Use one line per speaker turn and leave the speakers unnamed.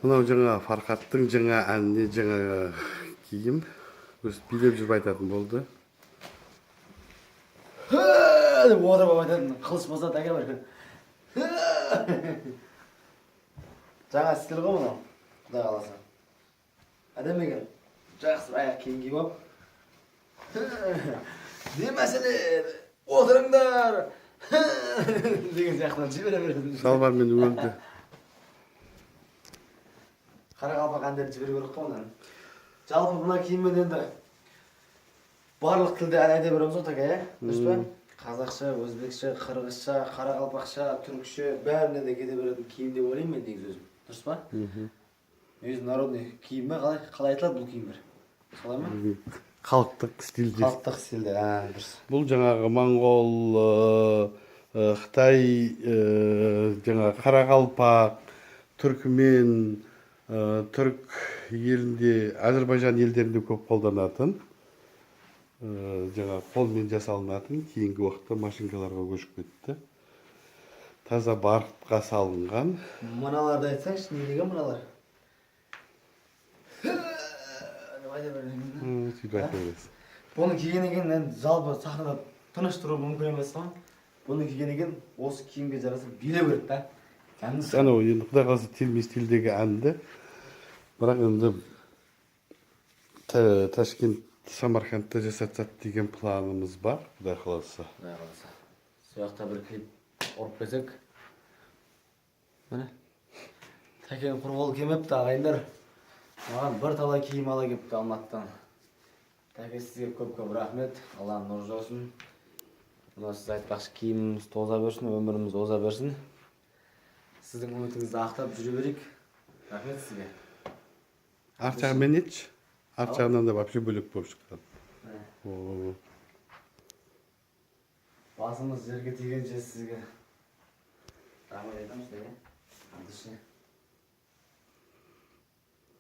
Мынау жаңа Фархаттың жаңа әніне жаңа киім өз билеп жүріп айтатын болды.
деп отырып айтатын қылыш болса тәке бір. Жаңа стиль ғой мынау. Құдай қаласа. Әдемі екен. Жақсы аяқ киім киіп алып. Не мәселе? Отырыңдар. деген сияқтан жібере береді.
Шалбармен өлді.
Қарақалпақ әндерді жіберу керек қой онан. Жалпы мына киіммен енді барлық тілде ән айта береміз ғой тәке, иә? Дұрыс па? Қазақша, өзбекше, қырғызша, қарақалпақша, түркше бәріне де кете беретін киім деп ойлаймын мен негізі өзім. Дұрыс па? Өзі народный киім бе? Қалай айтылады бұл киімдер? Солай ма?
Халықтық стильде.
Халықтық стильде, дұрыс.
Бұл жаңағы моңғол, Қытай, жаңағы қарақалпақ, түркмен, түрк елінде, Әзербайжан елдерінде көп қолданатын, жаңа қолмен жасалынатын, кейінгі уақытта машинкаларға көшіп кетті. Таза барқытқа салынған.
Мыналарды айтсаңшы, не деген мыналар?
Сөйтіп айта бересің.
Бұны киген екен, енді жалпы сахнада тыныш тұру мүмкін емес қой. Бұны киген екен, осы киімге жараса билеу керек та.
Анау енді құдай қаласа телми стильдегі әнді. Бірақ енді Ташкент, Самарқандта жасатсақ деген планымыз бар, құдай қаласа.
Құдай қаласа. Сол жақта бір клип ұрып келсек. Міне. Тәкен құрбол келмепті ағайындар. Маған бір талай киім ала келіпті Алматыдан. Тәке сізге көп-көп рахмет. Алла нұр жаусын. Мына сіз айтпақшы киіміміз тоза берсін, өміріміз оза берсін. Сіздің үмітіңізді ақтап жүре берейік. Рахмет сізге.
Арт жағымен етші. Арт жағынан да вообще бөлек болып шыққан.
Басымыз жерге тигенше сізге рахмет айтамын сізге.